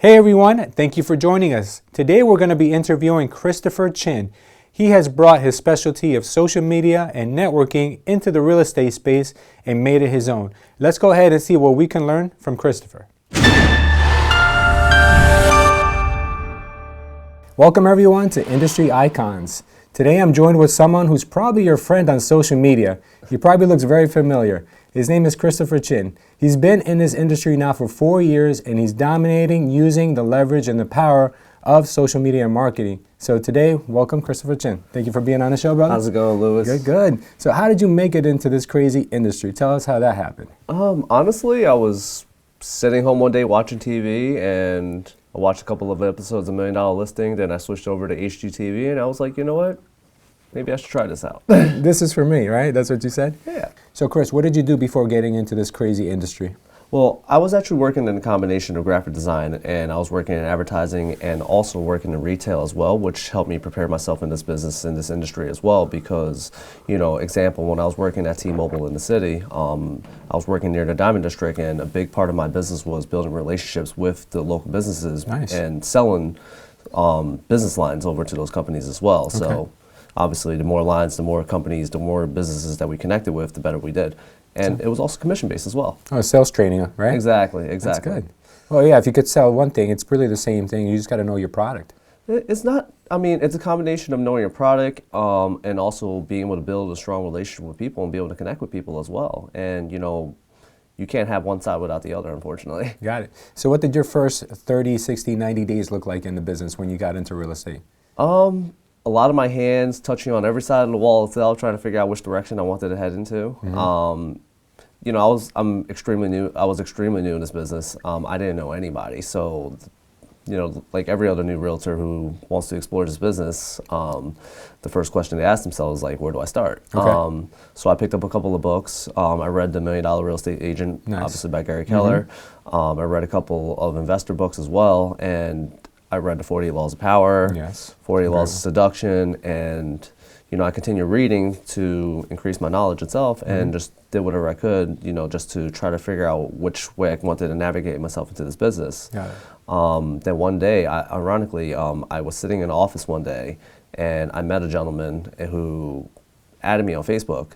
Hey everyone, thank you for joining us. Today we're going to be interviewing Christopher Chin. He has brought his specialty of social media and networking into the real estate space and made it his own. Let's go ahead and see what we can learn from Christopher. Welcome everyone to Industry Icons. Today I'm joined with someone who's probably your friend on social media. He probably looks very familiar. His name is Christopher Chin. He's been in this industry now for 4 years and he's dominating using the leverage and the power of social media and marketing. So today, welcome Christopher Chin. Thank you for being on the show, brother. How's it going, Louis? Good. So how did you make it into this crazy industry? Tell us how that happened. Honestly, I was sitting home one day watching TV and I watched a couple of episodes of $1 Million Listing, then I switched over to HGTV and I was like, you know what? Maybe I should try this out. This is for me, right? That's what you said? Yeah. So Chris, what did you do before getting into this crazy industry? Well, I was actually working in a combination of graphic design and I was working in advertising and also working in retail as well, which helped me prepare myself in this business, in this industry as well because, example, when I was working at T-Mobile in the city, I was working near the Diamond District and a big part of my business was building relationships with the local businesses and selling business lines over to those companies as well. Okay. So obviously the more lines, the more companies, the more businesses that we connected with, the better we did. And it was also commission-based as well. Oh, sales training, right? Exactly. That's good. Well, yeah, if you could sell one thing, it's really the same thing. You just got to know your product. It's not, it's a combination of knowing your product and also being able to build a strong relationship with people and be able to connect with people as well. And, you can't have one side without the other, unfortunately. Got it. So what did your first 30, 60, 90 days look like in the business when you got into real estate? A lot of my hands touching on every side of the wall itself, trying to figure out which direction I wanted to head into. Mm-hmm. I was extremely new in this business. I didn't know anybody, so like every other new realtor who wants to explore this business, the first question they ask themselves is like, where do I start? Okay. So I picked up a couple of books. I read The $1 Million Real Estate Agent, obviously by Gary Keller. Mm-hmm. I read a couple of investor books as well, and I read the 48 Laws of Power, 48 Laws of Seduction, and I continued reading to increase my knowledge itself and just did whatever I could, just to try to figure out which way I wanted to navigate myself into this business. Then one day, ironically, I was sitting in an office one day and I met a gentleman who added me on Facebook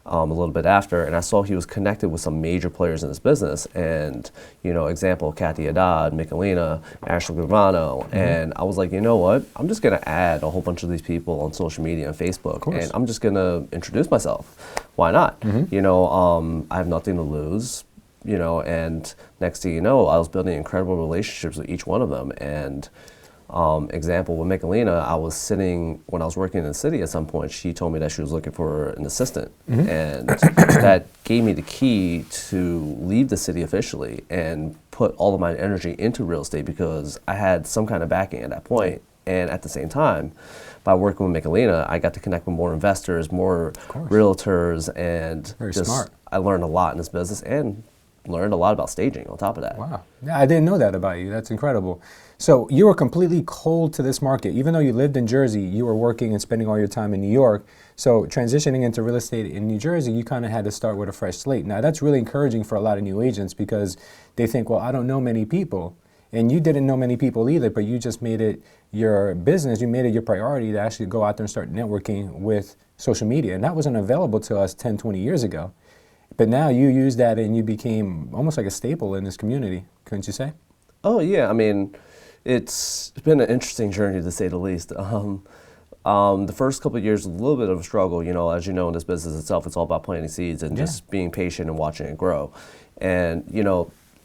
a little bit after, and I saw he was connected with some major players in this business, and example, Kathy Haddad, Michelina, Ashley Gravano, and I was like, you know what, I'm just gonna add a whole bunch of these people on social media and Facebook, and I'm just gonna introduce myself. Why not? I have nothing to lose, and next thing you know, I was building incredible relationships with each one of them, and example, with Michelina, I was sitting, when I was working in the city at some point, she told me that she was looking for an assistant. And that gave me the key to leave the city officially and put all of my energy into real estate because I had some kind of backing at that point. And at the same time, by working with Michelina, I got to connect with more investors, more realtors, and I learned a lot in this business and learned a lot about staging on top of that. Wow. Yeah, I didn't know that about you. That's incredible. So you were completely cold to this market. Even though you lived in Jersey, you were working and spending all your time in New York. So transitioning into real estate in New Jersey, you kind of had to start with a fresh slate. Now that's really encouraging for a lot of new agents because they think, well, I don't know many people. And you didn't know many people either, but you just made it your business. You made it your priority to actually go out there and start networking with social media. And that wasn't available to us 10, 20 years ago. But now you use that and you became almost like a staple in this community, couldn't you say? Oh yeah, it's been an interesting journey to say the least. The first couple of years, a little bit of a struggle, as you know, in this business itself, it's all about planting seeds and just being patient and watching it grow. And,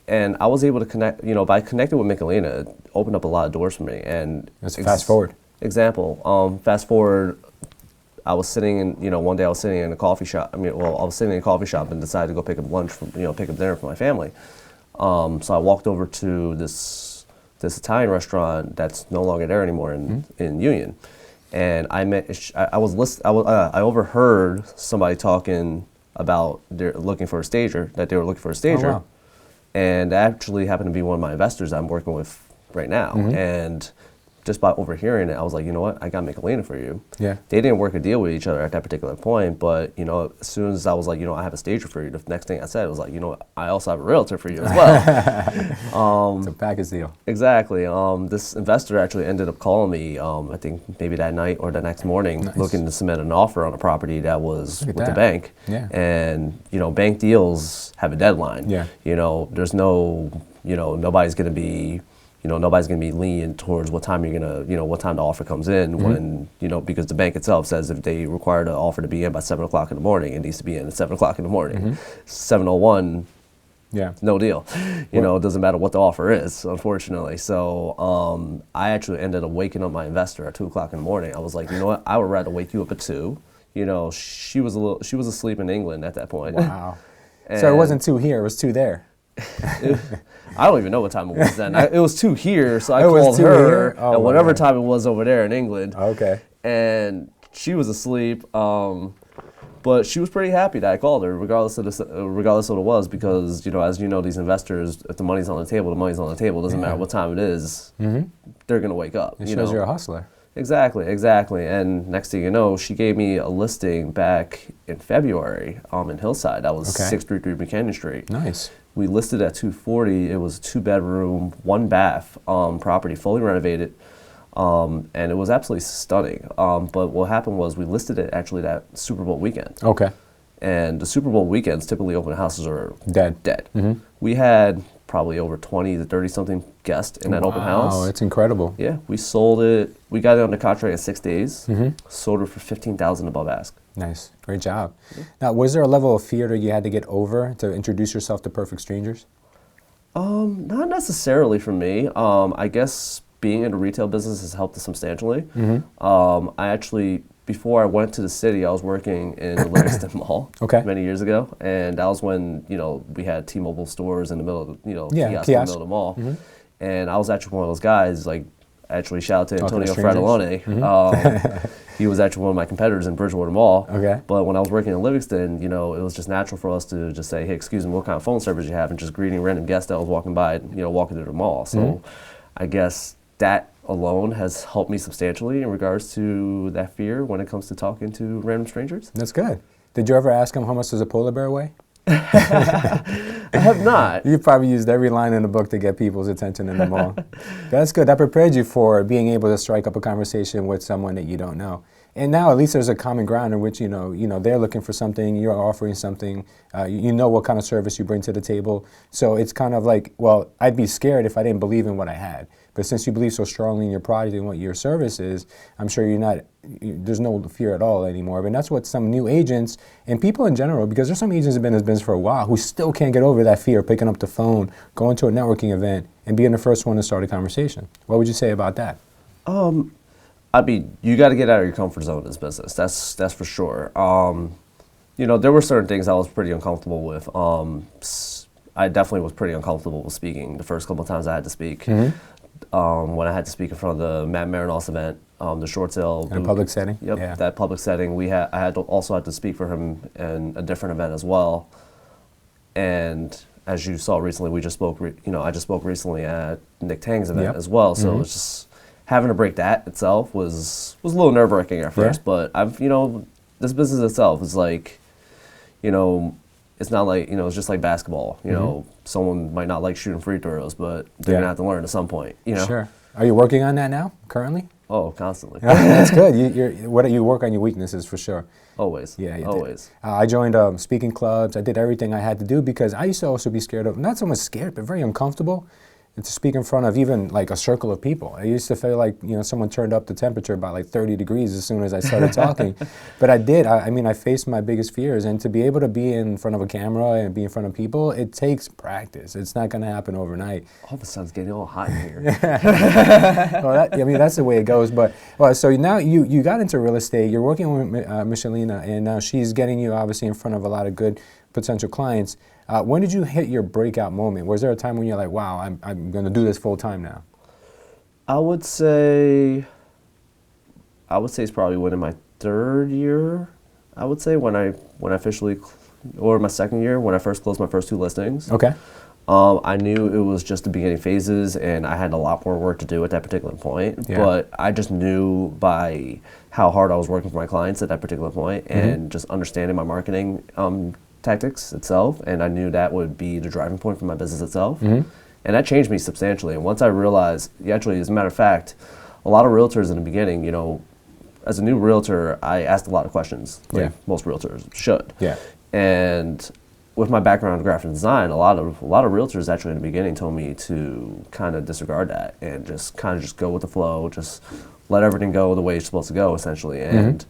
and I was able to connect, by connecting with Michelina, it opened up a lot of doors for me. And let's fast forward. Example, fast forward, I was sitting in, one day I was sitting in a coffee shop. I was sitting in a coffee shop and decided to go pick up lunch, pick up dinner for my family. So I walked over to this Italian restaurant that's no longer there anymore in Union, and I overheard somebody talking about they're looking for a stager. Oh, wow. And that actually happened to be one of my investors I'm working with right now, and just by overhearing it, I was like, you know what, I gotta make a lane for you. Yeah. They didn't work a deal with each other at that particular point, but you know, as soon as I was like, you know, I have a stager for you, the next thing I said was like, you know, I also have a realtor for you as well. It's a package deal. Exactly. This investor actually ended up calling me, I think maybe that night or the next morning, Nice. looking to submit an offer on a property that was Look at with the that. bank. Yeah. And, you know, bank deals have a deadline. Yeah. You know, there's no, you know, nobody's going to be lenient towards what time you're going to, you know, what time the offer comes in when, you know, because the bank itself says if they require the offer to be in by 7 o'clock in the morning, it needs to be in at 7 o'clock in the morning. 7:01. Yeah. No deal. You know, it doesn't matter what the offer is, unfortunately. So I actually ended up waking up my investor at 2 o'clock in the morning. I was like, you know what? I would rather wake you up at 2. You know, she was asleep in England at that point. Wow. So it wasn't 2 here, it was 2 there. I don't even know what time it was then. It was 2 here, so I It was called 2 her here? Oh, at whatever wow. time it was over there in England. Okay. And she was asleep. But she was pretty happy that I called her, regardless of what it was, because, you know, as you know, these investors, if the money's on the table, the money's on the table. It doesn't matter what time it is. They're gonna wake up. It you shows know? you're a hustler. Exactly. And next thing you know, she gave me a listing back in February in Hillside. That was Okay. 633 Buchanan Street. Nice. We listed at 240. It was a 2-bedroom, 1-bath property, fully renovated. And it was absolutely stunning. But what happened was we listed it actually that Super Bowl weekend. Okay. And the Super Bowl weekends, typically open houses are Dead. We had probably over 20 to 30 something guests in that open house. Oh, it's incredible. Yeah, we sold it. We got it under contract in 6 days. Sold it for $15,000 above ask. Nice. Great job. Now, was there a level of fear that you had to get over to introduce yourself to perfect strangers? Not necessarily for me. I guess being in the retail business has helped us substantially. I actually, before I went to the city, I was working in the Livingston Mall many years ago, and that was when, you know, we had T-Mobile stores in the middle of the, you know, kiosks in the middle of the mall. And I was actually one of those guys, like, actually shout out to Antonio Fratellone. He was actually one of my competitors in Bridgewater Mall. Okay. But when I was working in Livingston, you know, it was just natural for us to just say, hey, excuse me, what kind of phone service you have, and just greeting random guests that was walking by, you know, walking through the mall. So I guess that alone has helped me substantially in regards to that fear when it comes to talking to random strangers. That's good. Did you ever ask him how much does a polar bear weigh? I have not. You probably used every line in the book to get people's attention in the mall. That's good. That prepared you for being able to strike up a conversation with someone that you don't know. And now at least there's a common ground in which, you know, they're looking for something, you're offering something, you know what kind of service you bring to the table. So it's kind of like, well, I'd be scared if I didn't believe in what I had. But since you believe so strongly in your product and what your service is, I'm sure there's no fear at all anymore. And that's what some new agents and people in general, because there's some agents who've been in this business for a while who still can't get over that fear of picking up the phone, going to a networking event, and being the first one to start a conversation. What would you say about that? I mean, you got to get out of your comfort zone in this business. That's for sure. You know, there were certain things I was pretty uncomfortable with. I definitely was pretty uncomfortable with speaking the first couple of times I had to speak. When I had to speak in front of the Matt Marinos event, the short sale. In a public setting? Yep, Yeah. that public setting. I had to also had to speak for him in a different event as well. And as you saw recently, I just spoke recently at Nick Tang's event as well. So it's just having to break that itself was a little nerve-wracking at first. But this business itself is like, you know, it's not like, you know, it's just like basketball. You know, someone might not like shooting free throws, but they're gonna have to learn at some point. You know. Sure. Are you working on that now, currently? Oh, constantly. That's good. You work on your weaknesses for sure. Always. Yeah, you always. I joined speaking clubs. I did everything I had to do because I used to also be scared of, not so much scared, but very uncomfortable to speak in front of even like a circle of people. I used to feel like, you know, someone turned up the temperature by like 30 degrees as soon as I started talking. But I did. I mean, I faced my biggest fears, and to be able to be in front of a camera and be in front of people, it takes practice. It's not going to happen overnight. All of a sudden, it's getting all hot in here. Well, that's the way it goes. But so now you got into real estate. You're working with Michelina, and now she's getting you obviously in front of a lot of good potential clients. When did you hit your breakout moment? Was there a time when you're like, wow, I'm going to do this full time now? I would say it's probably within my 3rd year. I would say when I officially, or my 2nd year when I first closed my first 2 listings. Okay. I knew it was just the beginning phases, and I had a lot more work to do at that particular point. Yeah. But I just knew by how hard I was working for my clients at that particular point, and just understanding my marketing tactics itself, and I knew that would be the driving point for my business itself. And that changed me substantially. And once I realized, actually, as a matter of fact, a lot of realtors in the beginning, you know, as a new realtor, I asked a lot of questions, like most realtors should. Yeah. And with my background in graphic design, a lot of realtors actually in the beginning told me to kind of disregard that and just kind of just go with the flow, just let everything go the way it's supposed to go, essentially. And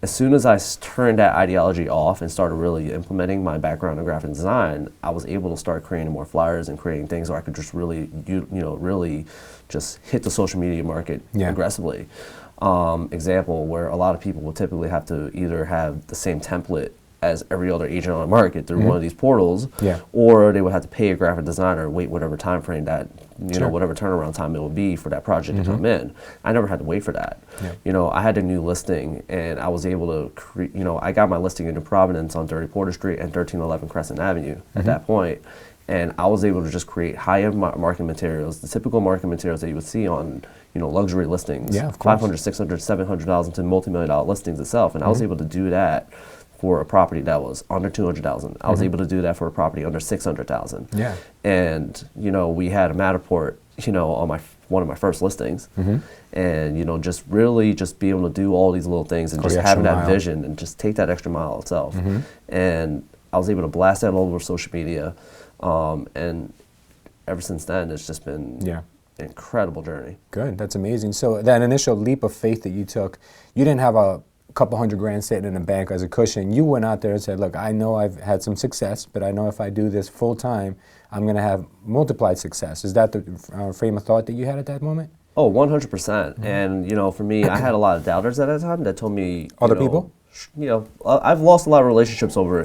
as soon as I turned that ideology off and started really implementing my background in graphic design, I was able to start creating more flyers and creating things where I could just really, really just hit the social media market aggressively. Example, where a lot of people will typically have to either have the same template as every other agent on the market through one of these portals, or they would have to pay a graphic designer, wait whatever time frame that, you know, whatever turnaround time it would be for that project to come in. I never had to wait for that. You know, I had a new listing, and I was able to you know, I got my listing in New Providence on 30 Porter Street and 1311 Crescent Avenue at that point. And I was able to just create high-end marketing materials, the typical marketing materials that you would see on, you know, luxury listings, $500, $600, $700,000 to multi-million-dollar listings itself. And I was able to do that for a property that was under $200,000. I was able to do that for a property under $600,000. Yeah. And, you know, we had a Matterport, you know, on one of my first listings. And, you know, just really just be able to do all these little things and just having that vision and just take that extra mile itself. And I was able to blast that all over social media. And ever since then, it's just been an incredible journey. Good. That's amazing. So that initial leap of faith that you took, you didn't have a couple $100,000 sitting in the bank as a cushion. You went out there and said, look, I know I've had some success, but I know if I do this full time, I'm going to have multiplied success. Is that the frame of thought that you had at that moment? Oh, 100%. And, you know, for me, I had a lot of doubters at that time that told me, other people? You know, I've lost a lot of relationships over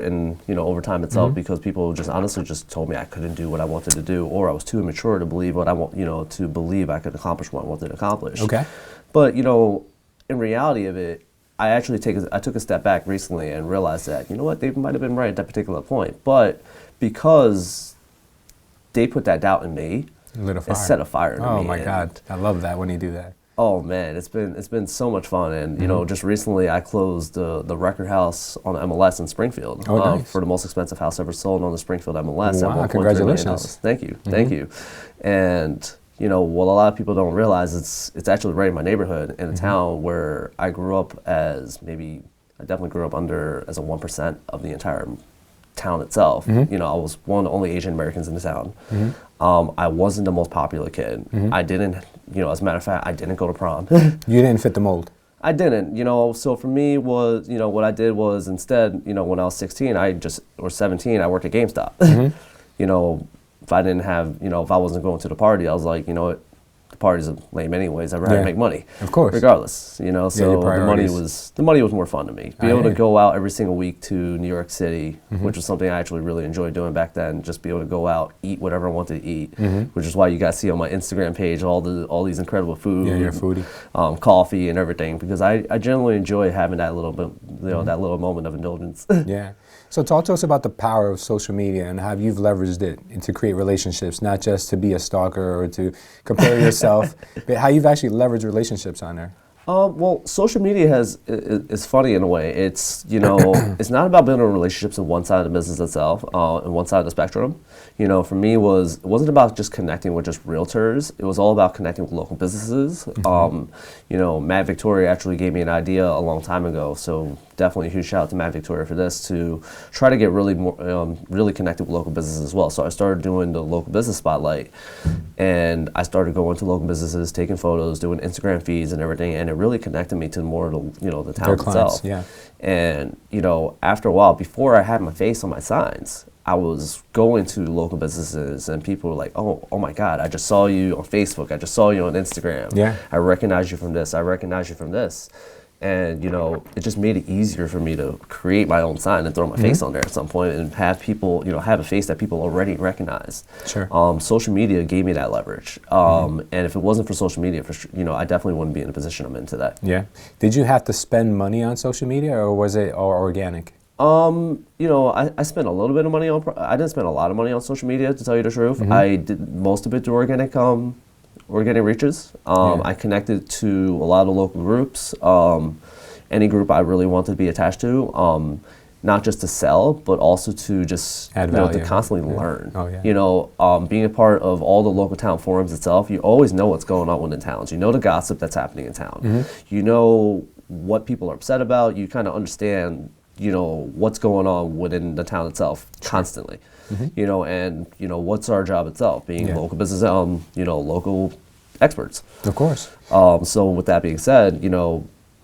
time itself because people just honestly just told me I couldn't do what I wanted to do, or I was too immature to believe what I want, you know, to believe I could accomplish what I wanted to accomplish. Okay. But, you know, in reality of it, I took a step back recently and realized that, you know what, they might have been right at that particular point. But because they put that doubt in me, it set a fire in me. Oh my God, I love that when you do that. Oh man, it's been so much fun, and you know, just recently I closed the record house on MLS in Springfield for the most expensive house ever sold on the Springfield MLS. Wow, congratulations! Thank you, thank you. And you know, what a lot of people don't realize, it's actually right in my neighborhood in a town where I grew up as I definitely grew up as a 1% of the entire town itself. You know, I was one of the only Asian Americans in the town. I wasn't the most popular kid. I didn't, you know, as a matter of fact, I didn't go to prom. You didn't fit the mold. I didn't, you know, so for me was, you know, what I did was instead, you know, when I was 16, or 17, I worked at GameStop. You know, if I didn't have, you know, if I wasn't going to the party, I was like, you know what, the parties are lame anyways. I'd rather make money. Of course. Regardless, you know, so the money was more fun to me. Be able to go out every single week to New York City, which was something I actually really enjoyed doing back then. Just be able to go out, eat whatever I wanted to eat, which is why you guys see on my Instagram page all these incredible food, you're a foodie. Coffee and everything, because I generally enjoy having that little bit, you know, that little moment of indulgence. Yeah. So talk to us about the power of social media and how you've leveraged it to create relationships, not just to be a stalker or to compare yourself, but how you've actually leveraged relationships on there. Well, social media is funny in a way. It's, you know, it's not about building relationships on one side of the business itself, and one side of the spectrum. You know, for me it wasn't about just connecting with just realtors. It was all about connecting with local businesses. You know, Matt Victoria actually gave me an idea a long time ago, so definitely a huge shout out to Matt Victoria for this, to try to get really connected with local businesses as well. So I started doing the local business spotlight, and I started going to local businesses, taking photos, doing Instagram feeds and everything, and it really connected me to more of the, you know, the town itself. Yeah. And you know, after a while, before I had my face on my signs, I was going to local businesses and people were like, oh my God, I just saw you on Facebook, I just saw you on Instagram. Yeah. I recognize you from this, I recognize you from this. And, you know, it just made it easier for me to create my own sign and throw my face on there at some point and have people, you know, have a face that people already recognize. Sure. Social media gave me that leverage. And if it wasn't for social media, you know, I definitely wouldn't be in the position I'm in today. Yeah. Did you have to spend money on social media, or was it all organic? I spent a little bit of money on. I didn't spend a lot of money on social media, to tell you the truth. I did most of it through organic reaches. I connected to a lot of local groups. Any group I really wanted to be attached to. Not just to sell, but also to just Add value. to constantly learn. Oh, yeah. Being a part of all the local town forums itself, you always know what's going on within towns. You know the gossip that's happening in town. You know what people are upset about. You kind of understand, what's going on within the town itself constantly. And what's our job itself, being local business, local experts. Of course. So with that being said,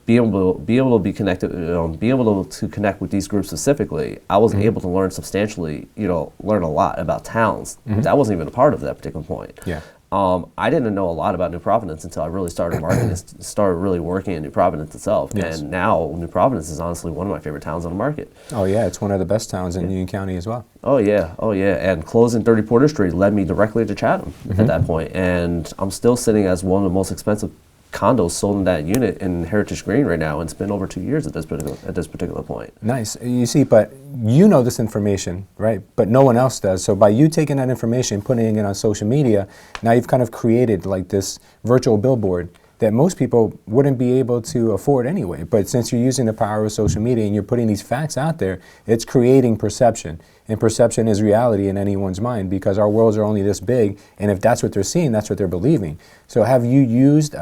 being able to be connected, being able to connect with these groups specifically, I was able to learn substantially, learn a lot about towns. That wasn't even a part of that particular point. Yeah. I didn't know a lot about New Providence until I really started marketing, started really working in New Providence itself. Yes. And now New Providence is honestly one of my favorite towns on the market. Oh yeah, it's one of the best towns in Union County as well. Oh yeah. And closing 30 Porter Street led me directly to Chatham at that point. And I'm still sitting as one of the most expensive condos sold in that unit in Heritage Green right now, and it's been over 2 years at this particular point. Nice. You see, but you know this information, right? But no one else does. So by you taking that information, putting it on social media, now you've kind of created like this virtual billboard that most people wouldn't be able to afford anyway. But since you're using the power of social media and you're putting these facts out there, it's creating perception. And perception is reality in anyone's mind, because our worlds are only this big. And if that's what they're seeing, that's what they're believing. So have you used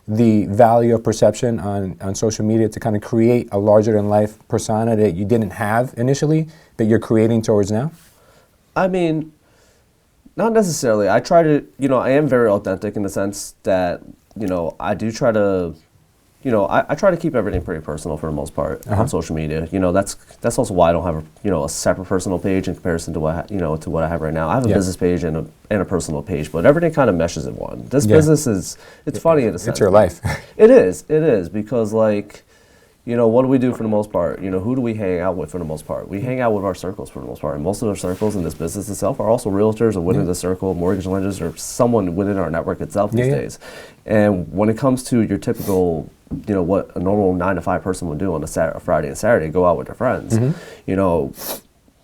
the value of perception on social media to kind of create a larger than life persona that you didn't have initially, that you're creating towards now? I mean, not necessarily. I try to, I am very authentic in the sense that, I do try to, I try to keep everything pretty personal for the most part on social media. That's also why I don't have a separate personal page in comparison to what to what I have right now. I have a business page and a personal page, but everything kind of meshes in one. This business it's funny in a sense. It's your life. It is because what do we do for the most part? Who do we hang out with for the most part? We hang out with our circles for the most part. And most of our circles in this business itself are also realtors or within the circle, mortgage lenders, or someone within our network itself these days. And when it comes to your typical, what a normal 9 to 5 person would do on a Friday and Saturday, go out with their friends,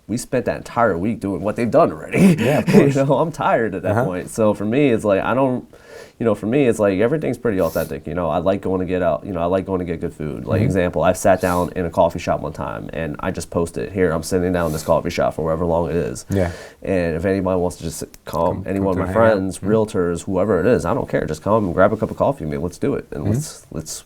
we spent that entire week doing what they've done already. Yeah, of course. I'm tired at that point. So for me, it's like, for me, it's like everything's pretty authentic. I like going to get out. I like going to get good food. Like example, I've sat down in a coffee shop one time and I just posted, here, I'm sitting down in this coffee shop for however long it is. Yeah. And if anybody wants to just come any one of my friends, realtors, whoever it is, I don't care. Just come and grab a cup of coffee with me. Let's do it. And let's.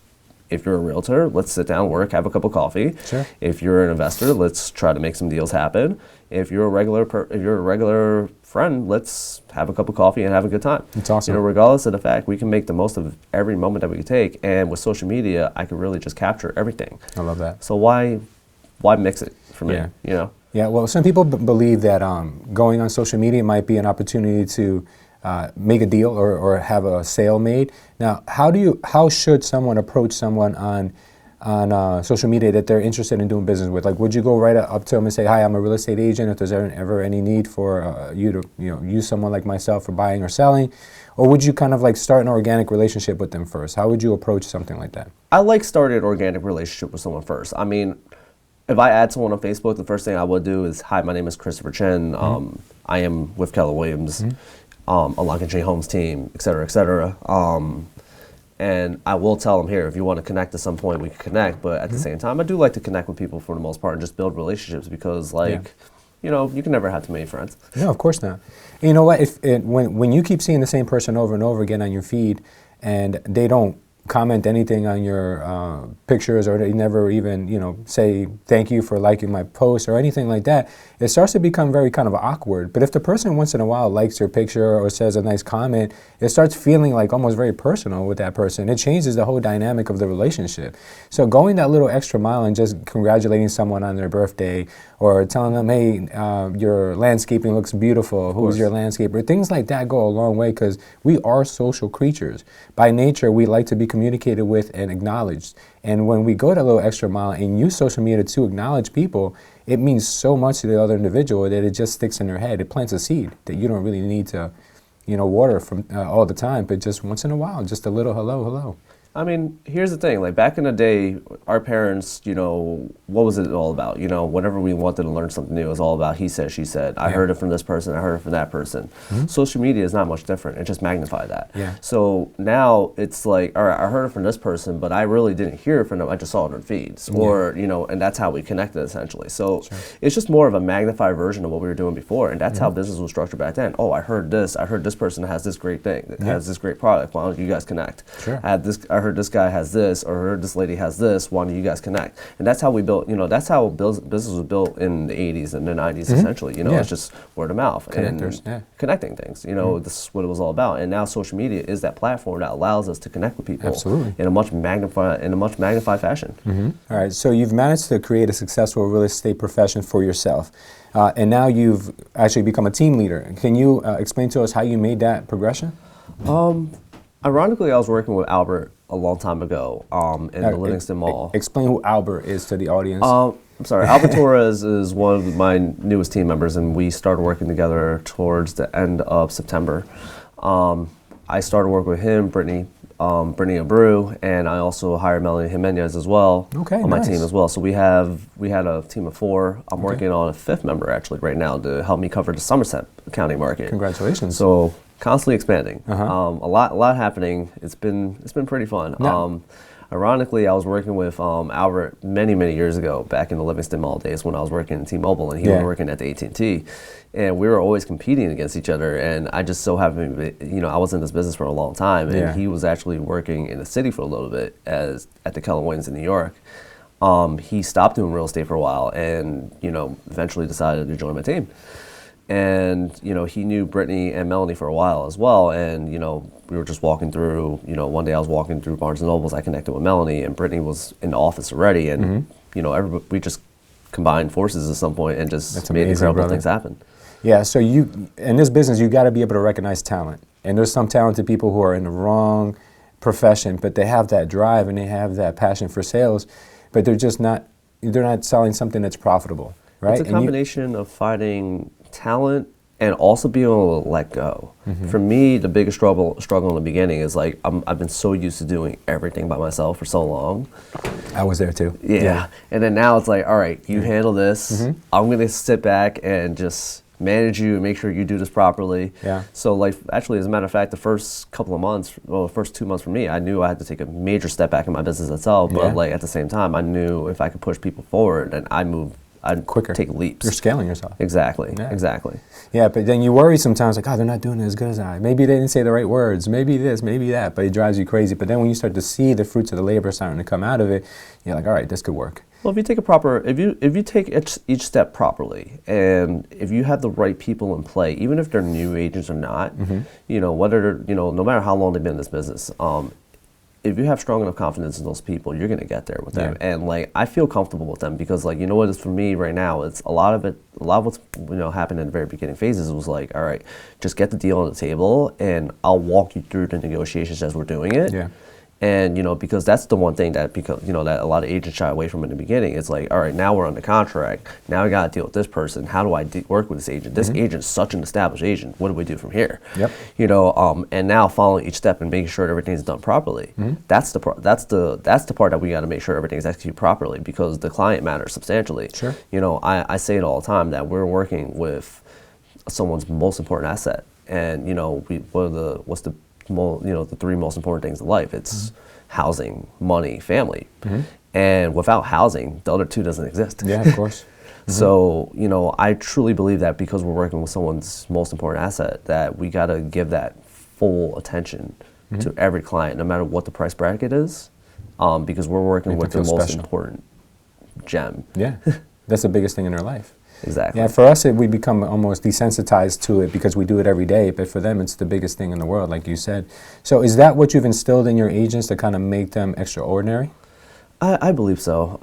If you're a realtor, let's sit down, work, have a cup of coffee. Sure. If you're an investor, let's try to make some deals happen. If you're a regular friend, let's have a cup of coffee and have a good time. It's awesome. Regardless of the fact, we can make the most of every moment that we can take. And with social media, I can really just capture everything. I love that. So why mix it for me? Yeah. Yeah. Well, some people believe that going on social media might be an opportunity to make a deal or have a sale made. Now, how should someone approach someone on social media that they're interested in doing business with? Like, would you go right up to them and say, "Hi, I'm a real estate agent. If there's ever any need for you to use someone like myself for buying or selling," or would you kind of like start an organic relationship with them first? How would you approach something like that? I like starting an organic relationship with someone first. I mean, if I add someone on Facebook, the first thing I would do is, "Hi, my name is Christopher Chen. I am with Keller Williams." A Lock and Chain Homes team, et cetera, et cetera. And I will tell them, here, if you want to connect at some point, we can connect. But at the same time, I do like to connect with people for the most part and just build relationships because, you can never have too many friends. No, of course not. And you know what? When you keep seeing the same person over and over again on your feed and they don't comment anything on your pictures, or they never even say thank you for liking my post or anything like that, it starts to become very kind of awkward. But if the person once in a while likes your picture or says a nice comment, it starts feeling like almost very personal with that person. It changes the whole dynamic of the relationship. So going that little extra mile and just congratulating someone on their birthday or telling them, "Hey, your landscaping looks beautiful. Who's your landscaper?" Things like that go a long way because we are social creatures. By nature, we like to be communicated with and acknowledged. And when we go that little extra mile and use social media to acknowledge people, it means so much to the other individual that it just sticks in their head. It plants a seed that you don't really need to, water from all the time, but just once in a while, just a little hello, hello. I mean, here's the thing. Like back in the day, our parents, you know, what was it all about? You know, whenever we wanted to learn something new, it was all about he said, she said. I heard it from this person. I heard it from that person. Social media is not much different. It just magnified that. Yeah. So now it's like, all right, I heard it from this person, but I really didn't hear it from them. I just saw it on feeds, or you know, and that's how we connected essentially. So it's just more of a magnified version of what we were doing before, and that's how business was structured back then. Oh, I heard this. I heard this person has this great thing, that has this great product. Why don't you guys connect? Sure. I heard this guy has this, or heard this lady has this. Why don't you guys connect? And that's how we built. You know, that's how business was built in the '80s and the '90s. Essentially, you know, it's just word of mouth Connectors, and connecting things. You know, this is what it was all about. And now social media is that platform that allows us to connect with people in a much magnified fashion. All right, so you've managed to create a successful real estate profession for yourself, and now you've actually become a team leader. Can you explain to us how you made that progression? Ironically, I was working with Albert a long time ago in the Livingston Mall. Explain who Albert is to the audience. I'm sorry, Albert Torres is one of my newest team members, and we started working together towards the end of September. I started working with him, Brittany Abreu, and I also hired Melanie Jimenez as well on my team as well. So we had a team of 4. I'm working on a 5th member actually right now to help me cover the Somerset County market. Congratulations. So constantly expanding. A lot happening. It's been pretty fun. Yeah. Ironically, I was working with Albert many years ago, back in the Livingston Mall days when I was working in T-Mobile and he was working at the AT&T, and we were always competing against each other. And I just so happened, you know, I was in this business for a long time, and he was actually working in the city for a little bit at the Keller Williams in New York. He stopped doing real estate for a while, and you know, eventually decided to join my team. And you know, he knew Brittany and Melanie for a while as well, and you know, we were just walking through, you know, one day I was walking through Barnes & Nobles, I connected with Melanie, and Brittany was in the office already, and you know, we just combined forces at some point and just made incredible things happen. Yeah, so you, in this business, you got to be able to recognize talent, and there's some talented people who are in the wrong profession, but they have that drive and they have that passion for sales, but they're not selling something that's profitable, right? It's a combination of finding talent and also being able to let go. For me, the biggest struggle in the beginning is like I've been so used to doing everything by myself for so long. I was there too. Yeah. And then now it's like, all right, you handle this. I'm gonna sit back and just manage you and make sure you do this properly. Yeah. So like, actually, as a matter of fact, the first couple of months, well, the first 2 months for me, I knew I had to take a major step back in my business itself. But like at the same time, I knew if I could push people forward, then I'd quicker, take leaps. You're scaling yourself. Exactly. Exactly. Yeah, but then you worry sometimes, like, oh, they're not doing it as good as I. Maybe they didn't say the right words. Maybe this, maybe that. But it drives you crazy. But then when you start to see the fruits of the labor starting to come out of it, you're like, all right, this could work. Well, if you take each step properly, and if you have the right people in play, even if they're new agents or not, you know, no matter how long they've been in this business, if you have strong enough confidence in those people, you're gonna get there with them. And like, I feel comfortable with them because, like, you know what, it's for me right now, it's a lot of what's, you know, happened in the very beginning phases was like, all right, just get the deal on the table and I'll walk you through the negotiations as we're doing it. Yeah. And, you know, because that's the one thing that, because, you know, that a lot of agents shy away from in the beginning. It's like, all right, now we're under contract. Now I got to deal with this person. How do I work with this agent? This agent's such an established agent. What do we do from here? Yep. You know, and now following each step and making sure that everything's done properly. That's the part that we got to make sure everything's executed properly, because the client matters substantially. Sure. You know, I say it all the time that we're working with someone's most important asset, and you know, the 3 most important things in life. It's housing, money, family. And without housing, the other 2 doesn't exist. Yeah, of course. So, you know, I truly believe that because we're working with someone's most important asset, that we got to give that full attention to every client, no matter what the price bracket is, because we're working with the most important gem. Yeah, that's the biggest thing in their life. Exactly. Yeah, for us, we become almost desensitized to it because we do it every day, but for them, it's the biggest thing in the world, like you said. So is that what you've instilled in your agents to kind of make them extraordinary? I believe so.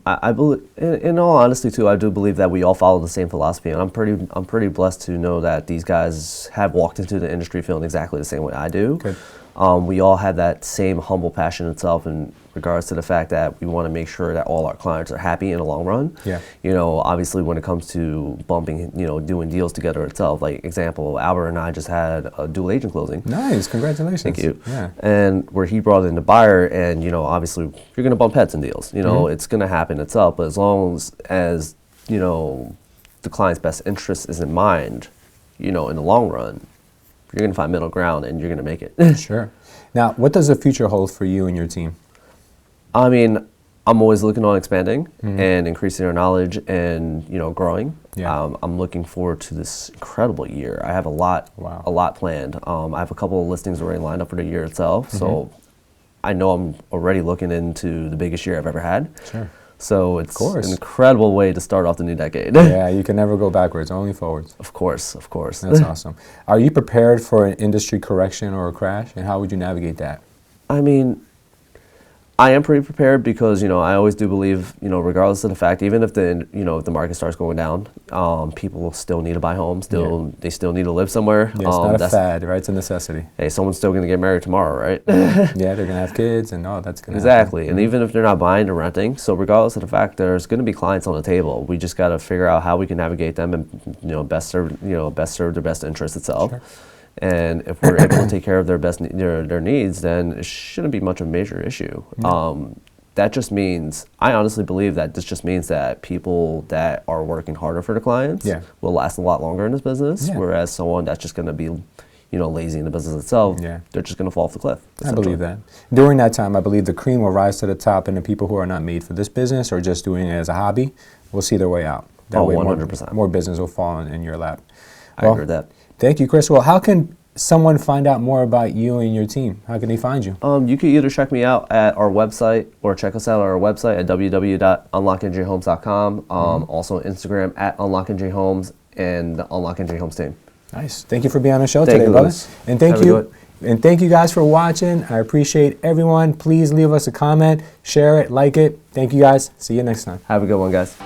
I believe, in all honesty, too, I do believe that we all follow the same philosophy, and I'm pretty blessed to know that these guys have walked into the industry feeling exactly the same way I do. Good. We all have that same humble passion itself in regards to the fact that we want to make sure that all our clients are happy in the long run. Yeah. You know, obviously when it comes to bumping, you know, doing deals together itself, like example, Albert and I just had a dual agent closing. Nice, congratulations. Thank you. Yeah. And where he brought in the buyer, and you know, obviously you're going to bump heads in deals. You know, it's going to happen itself. But as long as you know, the client's best interest is in mind, you know, in the long run, you're going to find middle ground and you're going to make it. Sure. Now, what does the future hold for you and your team? I mean, I'm always looking on expanding and increasing our knowledge and, you know, growing. Yeah. I'm looking forward to this incredible year. I have a lot planned. I have a couple of listings already lined up for the year itself. So I know I'm already looking into the biggest year I've ever had. Sure. So it's an incredible way to start off the new decade. Yeah, you can never go backwards, only forwards. Of course, of course. That's awesome. Are you prepared for an industry correction or a crash, and how would you navigate that? I mean, I am pretty prepared because, you know, I always do believe, you know, regardless of the fact, even if the, you know, if the market starts going down, people will still need to buy homes. They still need to live somewhere. Yeah, it's not a fad, right? It's a necessity. Hey, someone's still going to get married tomorrow, right? Yeah, they're going to have kids, and that's going to exactly. happen. And even if they're not buying or renting, so regardless of the fact, there's going to be clients on the table. We just got to figure out how we can navigate them and, you know, best serve their best interest itself. Sure. And if we're able to take care of their needs, then it shouldn't be much of a major issue. That just means, I honestly believe that this just means that people that are working harder for the clients will last a lot longer in this business, whereas someone that's just going to be, you know, lazy in the business itself, they're just going to fall off the cliff. I believe that. During that time, I believe the cream will rise to the top, and the people who are not made for this business or just doing it as a hobby will see their way out. That way 100%. More business will fall in your lap. I agree with that. Thank you, Chris. Well, how can someone find out more about you and your team? How can they find you? You can either check me out at our website or check us out at our website at www.unlocknjhomes.com. Also on Instagram at unlocknjhomes and the Unlock NJ Homes team. Nice. Thank you for being on the show today, brother. And thank you guys for watching. I appreciate everyone. Please leave us a comment, share it, like it. Thank you guys. See you next time. Have a good one, guys.